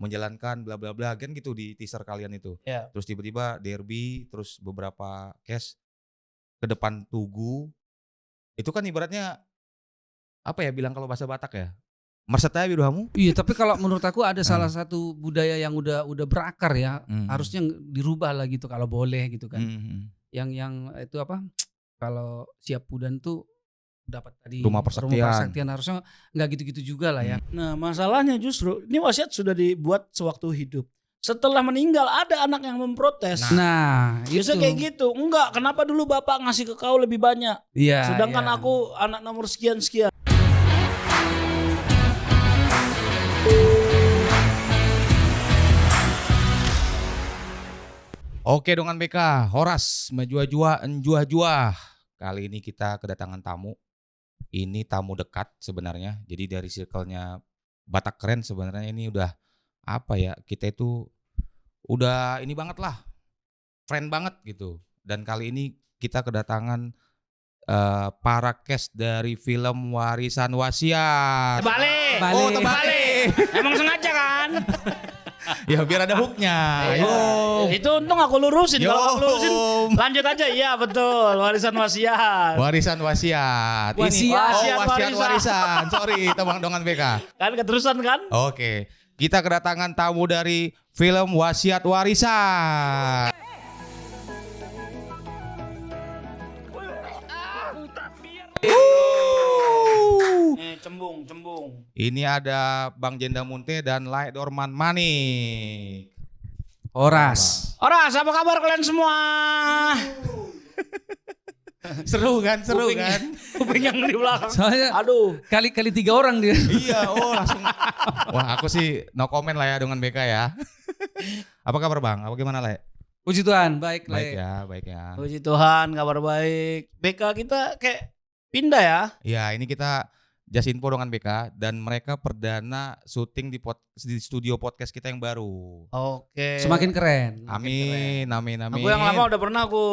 menjalankan bla bla bla kan gitu di teaser kalian itu. Ya. Terus tiba-tiba derby, terus beberapa case ke depan Tugu. Itu kan ibaratnya apa ya bilang kalau bahasa Batak ya? Marsetai biruhamu? Iya, tapi kalau menurut aku ada salah Nah. satu budaya yang udah berakar ya, harusnya dirubah lah gitu kalau boleh gitu kan. Yang itu apa? Kalau siap pudan tuh dapat tadi Rumah persaktian. harusnya nggak gitu-gitu juga lah ya. Nah, masalahnya justru ini wasiat sudah dibuat sewaktu hidup. Setelah meninggal ada anak yang memprotes. Nah, itu Biasanya kayak gitu. Enggak, kenapa dulu bapak ngasih ke kau lebih banyak? Iya. Sedangkan aku anak nomor sekian-sekian. Oke dengan BK, Horas, menjua-jua, enjua-jua. Kali ini kita kedatangan tamu. Ini tamu dekat sebenarnya. Jadi dari circle-nya Batak Keren sebenarnya ini udah apa ya, kita itu udah ini banget lah. Friend banget gitu. Dan kali ini kita kedatangan para cast dari film Warisan Wasiat. Terbalik. Oh terbalik. Emang sengaja kan? Ya biar ada hooknya. Yo. Itu untung aku lurusin. Yo. Kalau aku lurusin lanjut aja. Iya betul. Warisan wasiat. Warisan wasiat. Warisan. Sorry, Tebang Dongan BK. Kan keterusan kan? Oke. Kita kedatangan tamu dari film Wasiat Warisan. Cembung. Ini ada Bang Jenda Munte dan Laik Dorman Manik. Horas, apa kabar kalian semua? Seru kan? Kuping yang di belakang. soalnya Aduh. kali 3 orang dia. Iya, langsung. Wah, aku sih no comment lah ya dengan BK ya. Apa kabar Bang? Apa gimana Laik? Puji Tuhan, baik Baik ya. Puji Tuhan, kabar baik. BK kita kayak pindah ya? Ya, ini kita just info dengan BK dan mereka perdana syuting di studio podcast kita yang baru. Oke. Semakin keren. Amin. Aku yang lama udah pernah aku.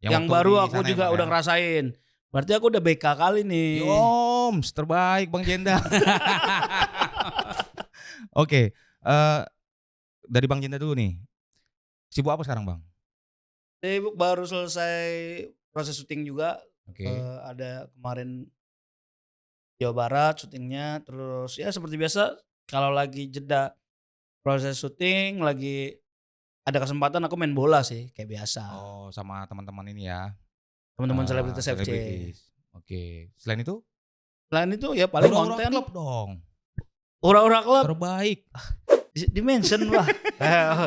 Yang baru aku juga udah ngerasain. Berarti aku udah BK kali nih. Yoms, terbaik Bang Jenda. Oke, dari Bang Jenda dulu nih. Sibuk apa sekarang Bang? Sibuk baru selesai proses syuting juga. Oke. Ada kemarin Jawa Barat syutingnya. Terus ya seperti biasa kalau lagi jeda proses syuting lagi ada kesempatan aku main bola sih kayak biasa. Oh, sama teman-teman ini ya. Teman-teman selebritis FC. Oke. Selain itu ya paling Ura-Ura konten. Club dong. Ura-Ura Club. Terbaik. Di mention lah.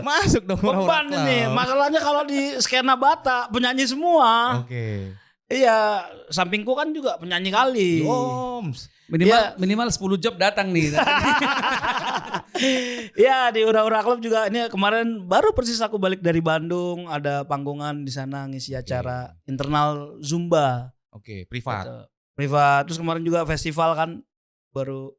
Masuk dong Ura-Ura Beban Club. ini. Masalahnya kalau di skena Batak penyanyi semua. Oke. Iya, sampingku kan juga penyanyi kali. Yoms. Minimal 10 job datang nih. Iya, di Ura-Ura Club juga ini kemarin baru persis aku balik dari Bandung, ada panggungan di sana ngisi acara internal Zumba. Oke, privat. Gitu. Privat. Terus kemarin juga festival kan baru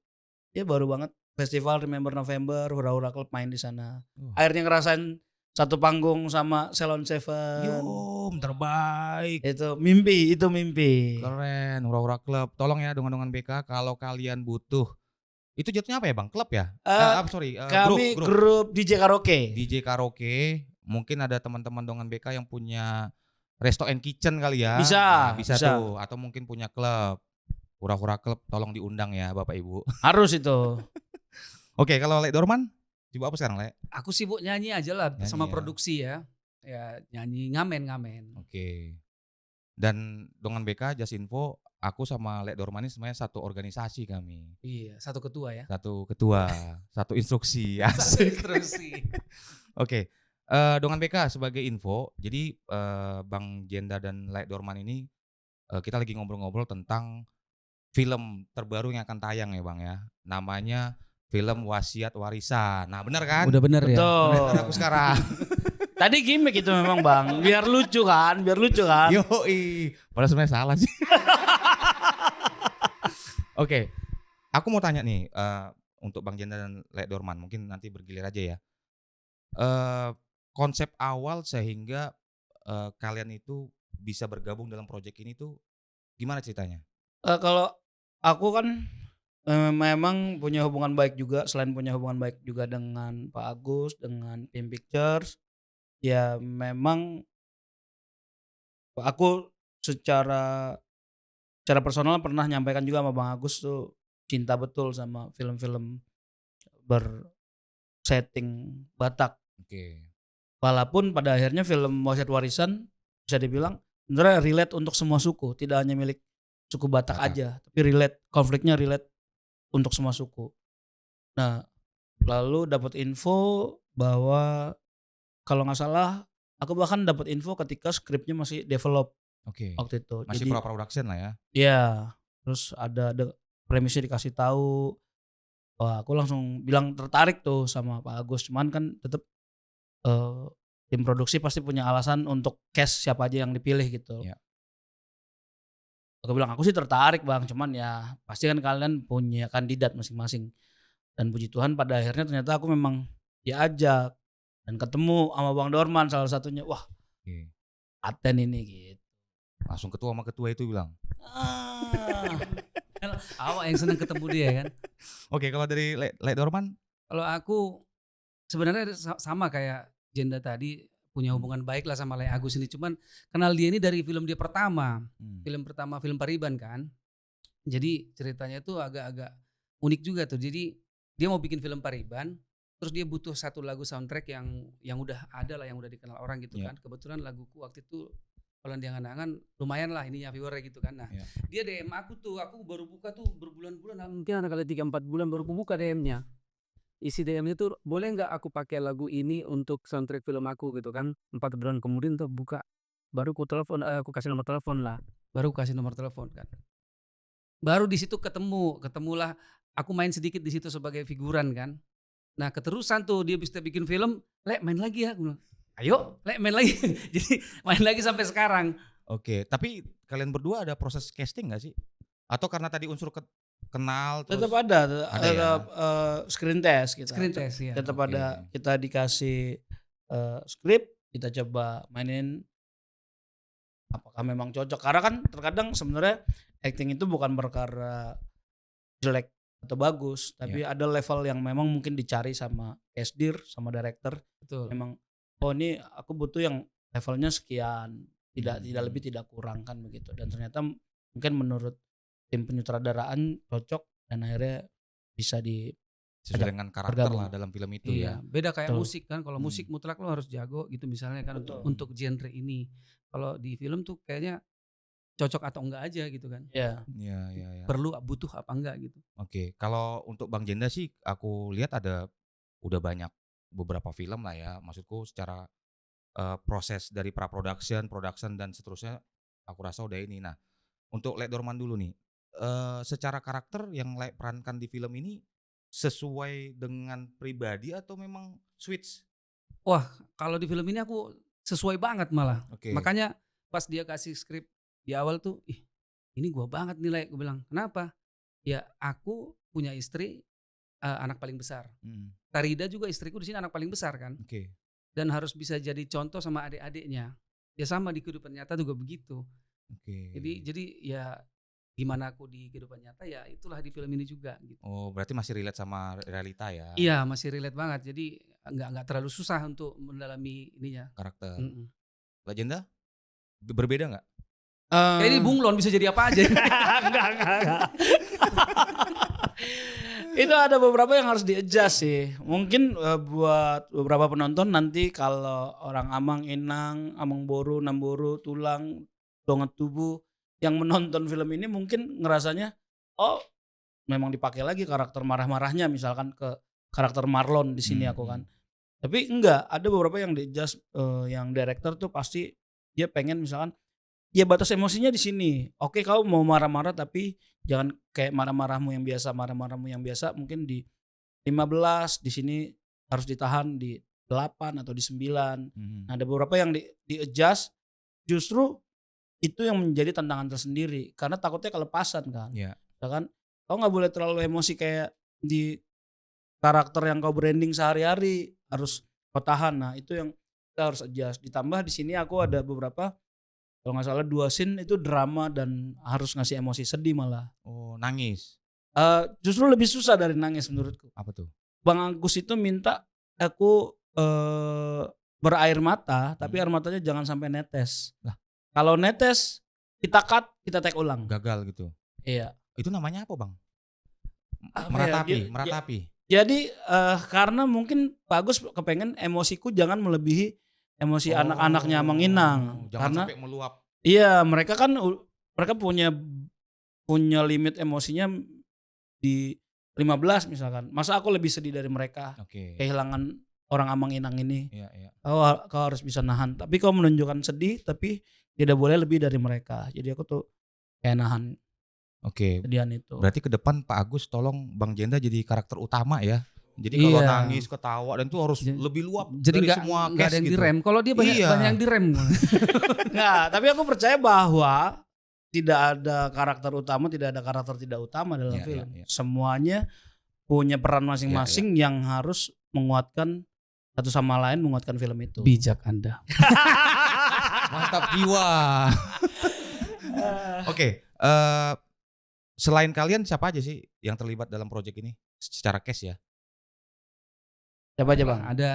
banget festival Remember November, Ura-Ura Club main di sana. Akhirnya ngerasain satu panggung sama Salon Seven. Yom, terbaik. Itu mimpi. Keren, Ura-Ura Club. Tolong ya dengan BK kalau kalian butuh. Itu jatuhnya apa ya Bang? Klub ya? Kami grup DJ Karaoke. DJ Karaoke. Mungkin ada teman-teman dengan BK yang punya resto and kitchen kali ya. Bisa tuh. Atau mungkin punya klub. Ura-Ura Club tolong diundang ya Bapak Ibu. Harus itu. Oke, kalau Lek Dorman? Sibuk apa sekarang Lek? Aku sibuk nyanyi aja lah sama produksi ya. Ya nyanyi ngamen. Oke. Dan dengan BK just info, aku sama Lek Dorman ini sebenarnya satu organisasi kami. Iya, satu ketua ya. Satu ketua, satu instruksi. Instruksi. Oke. Dengan BK sebagai info, jadi Bang Jenda dan Lek Dorman ini kita lagi ngobrol-ngobrol tentang film terbaru yang akan tayang ya Bang ya. Namanya film Wasiat Warisan. Nah benar kan? Udah bener ya. Betul. Benar aku sekarang. Tadi gimmick itu memang Bang. Biar lucu kan. Yoi. Padahal sebenarnya salah sih. Oke. Aku mau tanya nih untuk Bang Jenda dan Lek Dorman. Mungkin nanti bergilir aja ya. Konsep awal sehingga kalian itu bisa bergabung dalam proyek ini tuh gimana ceritanya? Kalau aku kan Memang punya hubungan baik juga, selain punya hubungan baik juga dengan Pak Agus, dengan Pim Pictures, ya memang aku secara secara personal pernah nyampaikan juga sama Bang Agus tuh cinta betul sama film-film bersetting Batak. Oke. Walaupun pada akhirnya film Wasiat Warisan bisa dibilang sebenarnya relate untuk semua suku, tidak hanya milik suku Batak Batak. aja, tapi konfliknya relate untuk semua suku. Nah, lalu dapat info bahwa kalau nggak salah aku bahkan dapat info ketika skripnya masih develop Oke. waktu itu. Masih Jadi pra-production lah ya. ya, terus ada premisnya dikasih tahu. Wah, aku langsung bilang tertarik tuh sama Pak Agus. Cuman kan tetap tim produksi pasti punya alasan untuk cast siapa aja yang dipilih gitu. Iya. Aku bilang aku sih tertarik Bang, cuman ya pasti kan kalian punya kandidat masing-masing. Dan puji Tuhan pada akhirnya ternyata aku memang diajak dan ketemu sama Bang Dorman salah satunya. Wah, Oke. paten ini gitu. Langsung ketua sama ketua itu bilang. Ah, Awak yang seneng ketemu dia kan. Oke, kalau dari Le Dorman? Kalau aku sebenarnya sama kayak Jenda tadi, punya hubungan baik lah sama Le Agus ini. Cuman kenal dia ini dari film dia pertama. Film Pariban kan. Jadi ceritanya itu agak-agak unik juga tuh. Jadi dia mau bikin film Pariban, terus dia butuh satu lagu soundtrack yang udah ada lah, yang udah dikenal orang gitu kan. Kebetulan laguku waktu itu kalau diangan-angan lumayan lah ininya viewernya gitu kan. Nah, dia DM aku tuh, aku baru buka tuh berbulan-bulan, mungkin ada kali 3-4 bulan baru aku buka DM-nya. Isi DM-nya tuh, boleh nggak aku pakai lagu ini untuk soundtrack film aku gitu kan. 4 bulan kemudian tuh buka, baru aku telepon, aku kasih nomor telepon lah. Baru kasih nomor telepon kan. Baru di situ ketemulah aku main sedikit di situ sebagai figuran kan. Nah, keterusan tuh dia bisa bikin film, "Le, main lagi ya." Aku bilang, "Ayo, Le, main lagi." Jadi main lagi sampai sekarang. Oke, tapi kalian berdua ada proses casting gak sih? Atau karena tadi unsur kenal terus? tetap ada ya? screen test kita. Screen test ya. Tetap Oke. ada, kita dikasih skrip, kita coba mainin apakah memang cocok. Karena kan terkadang sebenarnya acting itu bukan perkara jelek atau bagus, tapi ada level yang memang mungkin dicari sama kasdir, sama director. Betul. Memang ini aku butuh yang levelnya sekian, tidak lebih tidak kurang kan begitu. Dan ternyata mungkin menurut tim penyutradaraan cocok dan akhirnya bisa Sesuai dengan karakter lah dalam film itu ya. Beda kayak Betul. musik kan. Kalau musik mutlak lo harus jago gitu misalnya kan Betul. untuk genre ini. Kalau di film tuh kayaknya cocok atau enggak aja gitu kan. Ya. Iya. Perlu butuh apa enggak gitu. Oke, kalau untuk Bang Jenda sih aku lihat udah banyak beberapa film lah ya. Maksudku secara proses dari production dan seterusnya aku rasa udah ini. Nah, untuk Le Dorman dulu nih. Secara karakter yang Le perankan di film ini sesuai dengan pribadi atau memang switch? Wah, kalau di film ini aku sesuai banget malah. Oke. Makanya pas dia kasih skrip di awal tuh, ih ini gua banget nih Le, gue bilang. Kenapa? Ya aku punya istri anak paling besar. Tarida juga istriku di sini anak paling besar kan. Oke. Dan harus bisa jadi contoh sama adik-adiknya. Ya sama di kehidupan nyata juga begitu. Oke. Jadi ya gimana aku di kehidupan nyata ya itulah di film ini juga gitu. Oh, berarti masih relate sama realita ya? Iya, masih relate banget. Jadi nggak terlalu susah untuk mendalami ininya. Karakter. Legenda? Berbeda nggak? Kayak ini bunglon bisa jadi apa aja. Enggak. Itu ada beberapa yang harus di-adjust sih. Mungkin buat beberapa penonton nanti kalau orang Amang, Inang, Amang Boru, Namboru, Tulang, Donget Tubuh yang menonton film ini mungkin ngerasanya oh memang dipakai lagi karakter marah-marahnya misalkan ke karakter Marlon di sini aku kan. Tapi enggak, ada beberapa yang di-adjust yang director tuh pasti dia pengen misalkan ya batas emosinya di sini. Oke, kau mau marah-marah tapi jangan kayak marah-marahmu yang biasa mungkin di 15, di sini harus ditahan di 8 atau di 9. Nah, ada beberapa yang di-adjust, justru itu yang menjadi tantangan tersendiri karena takutnya kelepasan kan. Iya. Ya kan? Kau nggak boleh terlalu emosi kayak di karakter yang kau branding sehari-hari, harus kau tahan. Nah, itu yang kita harus adjust. Ditambah di sini aku ada beberapa kalau nggak salah 2 scene itu drama dan harus ngasih emosi sedih malah. Oh, nangis. Justru lebih susah dari nangis menurutku. Apa tuh? Bang Agus itu minta aku berair mata, tapi air matanya jangan sampai netes. Lah. Kalau netes kita cut, kita take ulang. Gagal gitu. Iya. Itu namanya apa, Bang? Apa ya, Meratapi, dia- meratapi. Jadi karena mungkin Pak Agus kepengen emosiku jangan melebihi emosi anak-anaknya menginang. Jangan Karena sampai meluap. iya mereka kan mereka punya limit emosinya di 15 misalkan. Masa aku lebih sedih dari mereka Oke. kehilangan orang Amang Inang ini. Iya, iya. Kau harus bisa nahan. Tapi kau menunjukkan sedih tapi tidak boleh lebih dari mereka. Jadi aku tuh kayak nahan Oke. kesedihan itu. Berarti ke depan Pak Agus tolong Bang Jenda jadi karakter utama ya. Jadi kalau Iya. nangis, ketawa dan itu harus Jadi- lebih luap Jadi dari nggak semua ada case yang gitu. direm. Kalau dia banyak Iya. yang direm. Nah, tapi aku percaya bahwa tidak ada karakter utama, tidak ada karakter tidak utama dalam Iya, film. iya, iya. Semuanya punya peran masing-masing yang harus menguatkan satu sama lain, menguatkan film itu. Bijak Anda. Mantap jiwa. Oke, selain kalian siapa aja sih yang terlibat dalam proyek ini secara case ya? Siapa aja bang? Ada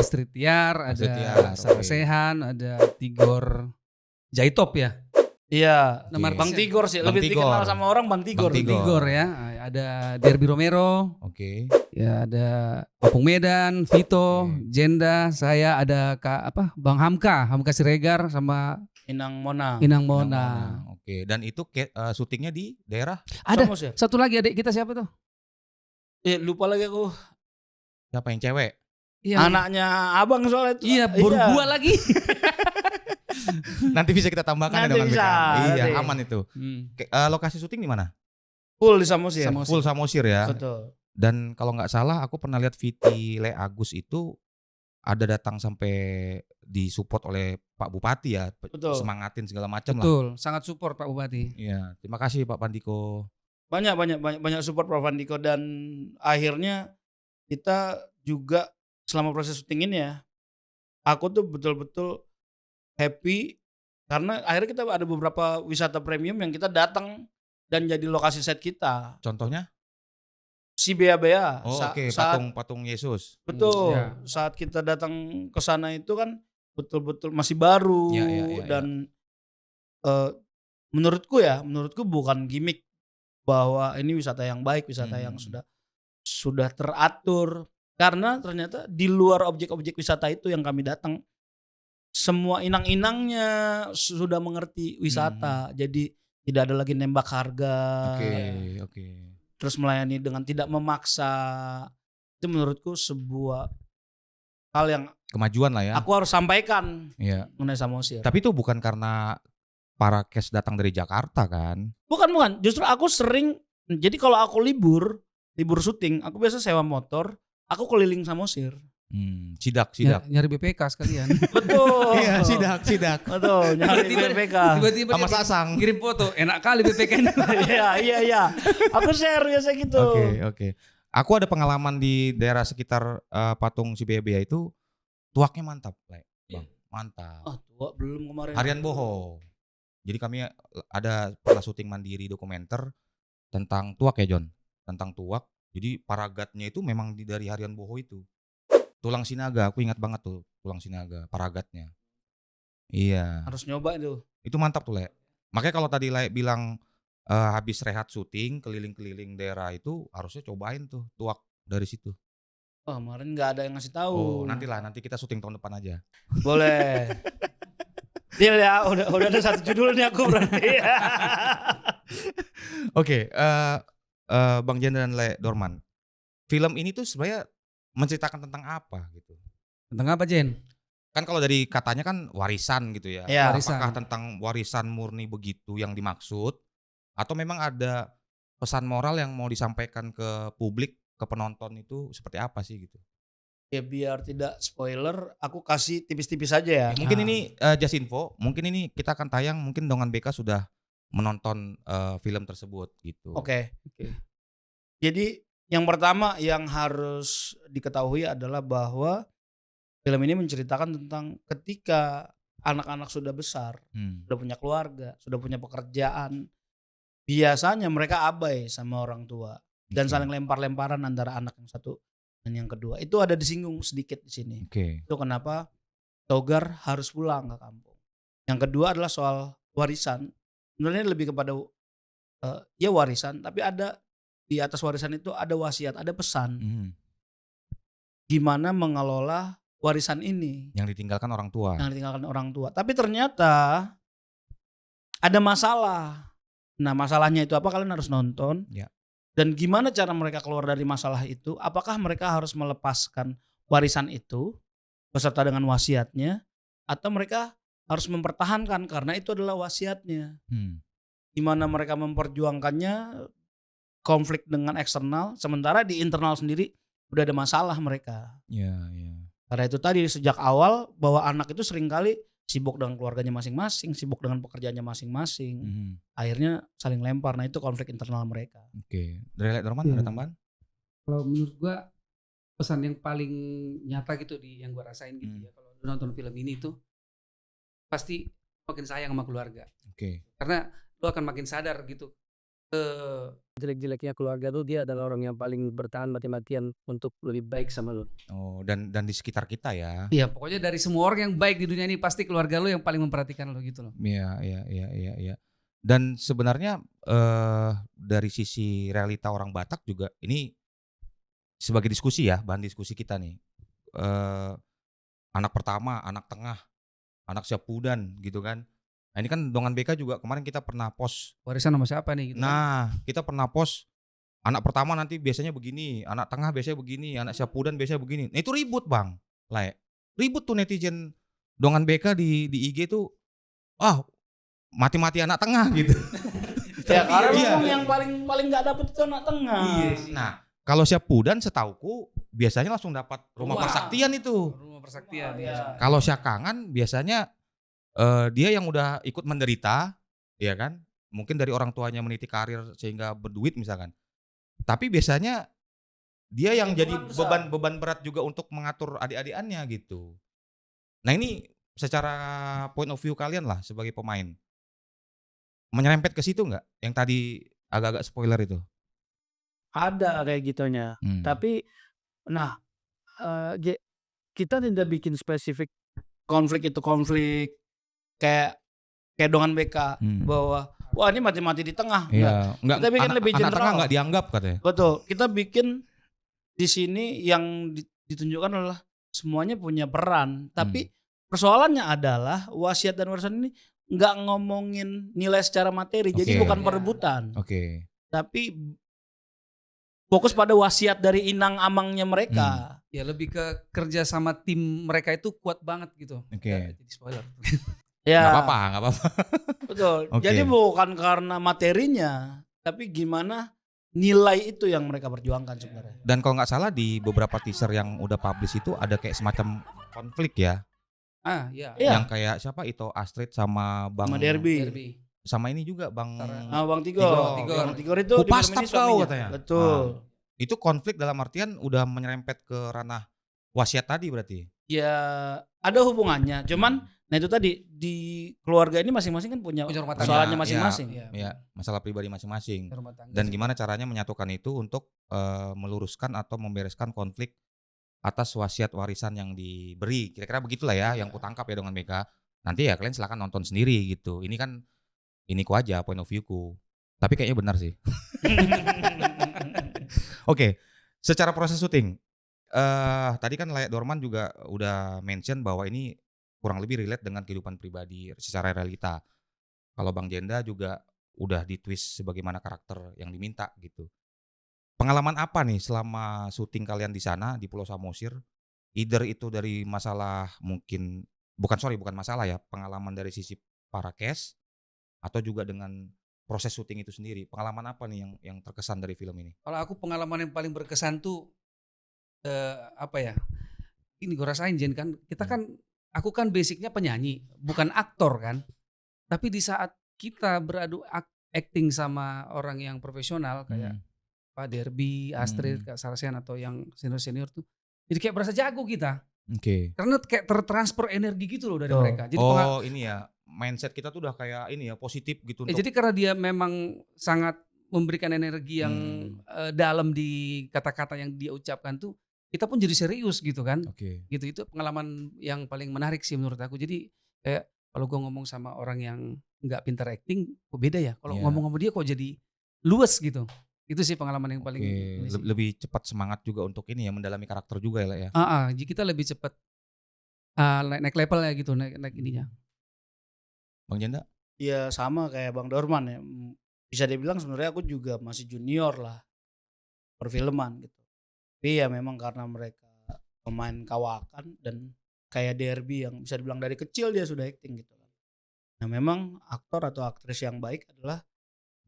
Astrid Tiar, Astrid ada Tiar, Sarah oke. Sehan, ada Tigor Jaitop ya. Iya, Oke. Bang Tigor sih. Bang Lebih Tigor. dikenal sama orang Bang Tigor. Bang Tigor. Tigor ya. Ada Derby Romero, Oke. ya ada Opung Medan, Vito, Oke. Jenda, saya ada Bang Hamka Siregar sama Inang Mona. Inang Mona. Mona. Oke, dan itu syutingnya di daerah Ada Samus ya? satu lagi adik kita siapa tuh? Lupa lagi aku. siapa yang cewek? Iya. Anaknya abang soalnya itu. Iya, baru gua lagi. Nanti bisa kita tambahkan Nanti ya dengan bisa, BK. Iya, nanti. aman itu. Lokasi syuting di mana? Full di Samosir. Full Samosir ya. Betul. Dan kalau nggak salah aku pernah lihat Viti Le Agus itu ada datang sampai disupport oleh Pak Bupati ya, Betul. semangatin segala macam lah. Betul, sangat support Pak Bupati. Iya, terima kasih Pak Pandiko. Banyak support Prof Andiko dan akhirnya kita juga selama proses syuting ini ya, aku tuh betul-betul happy karena akhirnya kita ada beberapa wisata premium yang kita datang dan jadi lokasi set kita. Contohnya? Si Bea-Bea. Oh, oke, Saat patung Yesus. betul. Ya. Saat kita datang ke sana itu kan betul-betul masih baru Ya. dan menurutku bukan gimmick bahwa ini wisata yang baik, wisata yang sudah teratur. Karena ternyata di luar objek-objek wisata itu yang kami datang, semua inang-inangnya sudah mengerti wisata. Jadi tidak ada lagi nembak harga. Oke. Terus melayani dengan tidak memaksa. Itu menurutku sebuah hal yang Kemajuan lah ya. aku harus sampaikan Iya. mengenai Samosir. Tapi itu bukan karena para cast datang dari Jakarta kan? Bukan. Justru aku sering, jadi kalau aku libur syuting, aku biasa sewa motor, aku keliling Samosir. Sidak. Nyari BPK sekalian. Betul. Iya, sidak. Betul, nyari BPK. Tiba-tiba Sama dia Sasang. kirim foto, enak kali BPK-nya. Iya. Aku share biasa gitu. Oke. Aku ada pengalaman di daerah sekitar patung si Bea itu, tuaknya mantap, Le. Bang. Mantap. Tua belum kemarin. Harian Boho. Jadi kami ada pernah syuting mandiri dokumenter tentang tuak ya John, tentang tuak. Jadi paragatnya itu memang dari Harian Boho itu. Tulang Sinaga, aku ingat banget tuh tulang Sinaga, paragatnya. Iya. Harus nyoba itu. Itu mantap tuh Le. Makanya kalau tadi Le bilang habis rehat syuting keliling-keliling daerah itu harusnya cobain tuh tuak dari situ. Oh, kemarin nggak ada yang ngasih tahu. Oh, nanti kita syuting tahun depan aja. Boleh. Deal ya, udah ada satu judul nih aku berarti. Oke, Bang Jen dan Le Dorman. Film ini tuh sebenarnya menceritakan tentang apa gitu? Tentang apa, Jen? Kan kalau dari katanya kan warisan gitu ya. Iya. Apakah Warisan. tentang warisan murni begitu yang dimaksud? Atau memang ada pesan moral yang mau disampaikan ke publik, ke penonton itu seperti apa sih gitu? Ya biar tidak spoiler, aku kasih tipis-tipis aja ya. Mungkin ini just info, mungkin ini kita akan tayang mungkin dengan BK sudah menonton film tersebut gitu. Oke. Jadi yang pertama yang harus diketahui adalah bahwa film ini menceritakan tentang ketika anak-anak sudah besar, sudah punya keluarga, sudah punya pekerjaan, biasanya mereka abai sama orang tua dan Oke. saling lempar-lemparan antara anak yang satu dan yang kedua. Itu ada disinggung sedikit di sini. Oke. Itu kenapa Togar harus pulang ke kampung. Yang kedua adalah soal warisan. Sebenarnya lebih kepada ya warisan, tapi ada di atas warisan itu ada wasiat, ada pesan Mhm. gimana mengelola warisan ini Yang ditinggalkan orang tua. yang ditinggalkan orang tua. Tapi ternyata ada masalah. Nah, masalahnya itu apa? Kalian harus nonton. Ya. Dan gimana cara mereka keluar dari masalah itu? Apakah mereka harus melepaskan warisan itu beserta dengan wasiatnya, atau mereka harus mempertahankan karena itu adalah wasiatnya? Gimana mereka memperjuangkannya, konflik dengan eksternal, sementara di internal sendiri udah ada masalah mereka. Iya, iya. Karena itu tadi sejak awal bahwa anak itu seringkali sibuk dengan keluarganya masing-masing, sibuk dengan pekerjaannya masing-masing. Akhirnya saling lempar. Nah, itu konflik internal mereka. Oke. Dari Dorman ada tambahan? Kalau menurut gua pesan yang paling nyata gitu yang gua rasain gitu ya, kalau lu nonton film ini tuh pasti makin sayang sama keluarga. Oke. Karena lu akan makin sadar gitu Jelek-jeleknya keluarga tuh dia adalah orang yang paling bertahan mati-matian untuk lebih baik sama lu. Oh, dan di sekitar kita ya. Iya, pokoknya dari semua orang yang baik di dunia ini pasti keluarga lu yang paling memperhatikan lu gitu loh. Iya, iya, iya, iya, iya. Dan sebenarnya dari sisi realita orang Batak juga ini sebagai diskusi ya, bahan diskusi kita nih. Anak pertama, anak tengah, anak Syapudan gitu kan. Nah, ini kan Dongan BK juga kemarin kita pernah post. Warisan sama siapa nih gitu kan. Nah, kita pernah post anak pertama nanti biasanya begini, anak tengah biasanya begini, anak Syapudan biasanya begini. Nah, itu ribut, Bang. Ribut tuh netizen Dongan BK di IG tuh. Mati-mati anak tengah gitu. Ya karena Iya. memang yang paling nggak dapet itu anak tengah. Iya sih. Nah, kalau Syapudan setauku biasanya langsung dapat rumah Wah. persaktian itu. Rumah persaktian. Iya. Kalau Syakangan biasanya dia yang udah ikut menderita, ya kan? Mungkin dari orang tuanya meniti karir sehingga berduit misalkan. Tapi biasanya dia yang jadi besar. beban berat juga untuk mengatur adik-adikannya gitu. Nah, ini secara point of view kalian lah sebagai pemain. Menyerempet ke situ nggak? Yang tadi agak-agak spoiler itu. Ada kayak gitunya. Tapi nah kita tidak bikin spesifik Konflik itu konflik kayak Dongan BK bahwa wah ini mati-mati di tengah. Iya, enggak. Kita bikin lebih anak general. tengah nggak dianggap katanya. Betul. Kita bikin di sini yang ditunjukkan adalah semuanya punya peran. Tapi persoalannya adalah wasiat dan warisan ini nggak ngomongin nilai secara materi. Jadi Oke. bukan perebutan. Oke. Tapi fokus pada wasiat dari inang amangnya mereka. Ya lebih ke kerja sama tim mereka itu kuat banget gitu. Oke. Ya, jadi spoiler. Ya. Nggak apa-apa. Betul. Oke. Jadi bukan karena materinya, tapi gimana nilai itu yang mereka perjuangkan sebenarnya. Dan kalau nggak salah di beberapa teaser yang udah publish itu ada kayak semacam konflik ya. Iya. Iya. Yang kayak siapa itu Astrid sama Bang Sama Derby. sama ini juga Bang Bang Tigor. Tigor. Bang Tigor itu di Kupas film ini staf kau suaminya. katanya. Betul. Itu konflik dalam artian udah menyerempet ke ranah wasiat tadi berarti. Ya ada hubungannya. Cuman nah itu tadi di keluarga ini masing-masing kan punya Punya rumah tangga. persoalannya Iya, masing-masing. Ya, masalah pribadi masing-masing. Rumah tangga. Dan gimana caranya menyatukan itu untuk meluruskan atau membereskan konflik atas wasiat warisan yang diberi. Kira-kira begitulah ya yang kutangkap ya dengan Mega. Nanti ya kalian silakan nonton sendiri gitu. Ini kan iniku aja point of view-ku. Tapi kayaknya benar sih. Oke, secara proses syuting. Tadi kan Layak Dorman juga udah mention bahwa ini kurang lebih relate dengan kehidupan pribadi secara realita. Kalau Bang Jenda juga udah ditwist sebagaimana karakter yang diminta gitu. Pengalaman apa nih selama syuting kalian di sana di Pulau Samosir? Either itu dari masalah mungkin bukan masalah ya, pengalaman dari sisi para cast atau juga dengan proses syuting itu sendiri. Pengalaman apa nih yang terkesan dari film ini? Kalau aku pengalaman yang paling berkesan tuh apa ya? Ini gue rasain Jen kan, kita kan aku kan basicnya penyanyi, bukan aktor kan. Tapi di saat kita beradu acting sama orang yang profesional kayak Pak Derby, Astrid, Kak Sarasian atau yang senior-senior tuh, jadi kayak berasa jago kita. Oke. Karena kayak tertransfer energi gitu loh dari mereka. Jadi ini ya mindset kita tuh udah kayak ini ya positif gitu untuk Jadi karena dia memang sangat memberikan energi yang dalam di kata-kata yang dia ucapkan tuh, kita pun jadi serius gitu kan. Oke. Gitu, itu pengalaman yang paling menarik sih menurut aku. Jadi kayak kalau gue ngomong sama orang yang nggak pintar acting, kok beda ya. Kalau Iya. ngomong sama dia kok jadi luas gitu. Itu sih pengalaman yang paling Oke, ini sih. lebih cepat semangat juga untuk ini ya mendalami karakter juga ya, Le, ya. Jadi kita lebih cepat naik level ya gitu, naik ininya. Bang Janda? Ya sama kayak Bang Dorman ya. Bisa dibilang sebenarnya aku juga masih junior lah perfilman gitu. Tapi ya memang karena mereka pemain kawakan dan kayak Derby yang bisa dibilang dari kecil dia sudah acting gitu kan. Nah memang aktor atau aktris yang baik adalah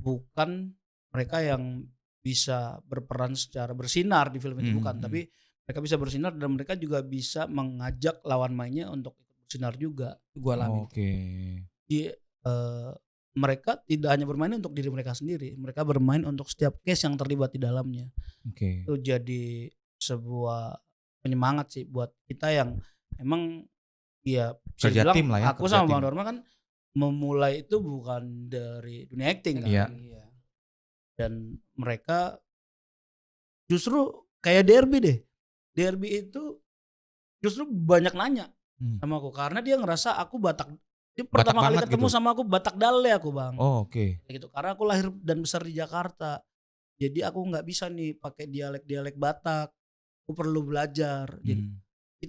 bukan mereka yang bisa berperan secara bersinar di film itu, bukan. Tapi mereka bisa bersinar dan mereka juga bisa mengajak lawan mainnya untuk ikut bersinar juga. Gua alami. Oke. Jadi mereka tidak hanya bermain untuk diri mereka sendiri, mereka bermain untuk setiap case yang terlibat di dalamnya. Oke. Itu jadi sebuah penyemangat sih buat kita yang emang ya bisa Kerja dibilang tim lah ya, aku kerja sama Bang tim. Dorma kan memulai itu bukan dari dunia acting kan. Iya. Dan mereka justru kayak Derby deh. Derby itu justru banyak nanya sama aku karena dia ngerasa aku Batak. Dia pertama kali banget ketemu gitu? sama aku Batak Dale aku, Bang. Oh, oke. Kayak gitu. Karena aku lahir dan besar di Jakarta. Jadi aku nggak bisa nih pakai dialek-dialek Batak. Aku perlu belajar. Jadi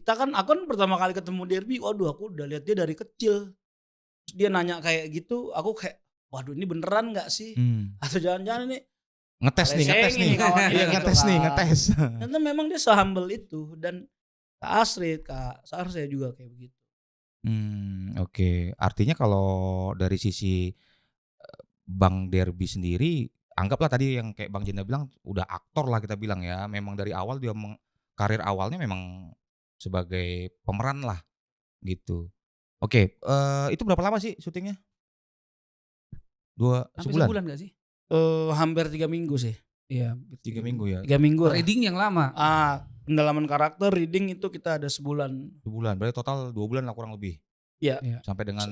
aku kan pertama kali ketemu Derby, waduh aku udah lihat dia dari kecil. Terus dia nanya kayak gitu, aku kayak waduh ini beneran nggak sih? Atau jangan-jangan ini Ngetes nih. Lesengin nih kawan, Iya, gitu ngetes nih, kan. ngetes. Ternyata memang dia se-humble itu. Dan Kak Astrid, Kak Sar saya juga kayak begitu. Oke. Artinya kalau dari sisi Bang Derby sendiri, anggaplah tadi yang kayak Bang Jenda bilang udah aktor lah kita bilang ya. Memang dari awal dia karir awalnya memang sebagai pemeran lah gitu. Oke, itu berapa lama sih syutingnya? Sampai sebulan? sebulan gak sih? Hampir 3 minggu sih. Iya. 3 minggu ya? 3 minggu lah. Reading yang lama. Pendalaman karakter, reading itu kita ada sebulan. Sebulan, berarti total 2 bulan lah kurang lebih. Iya. Sampai dengan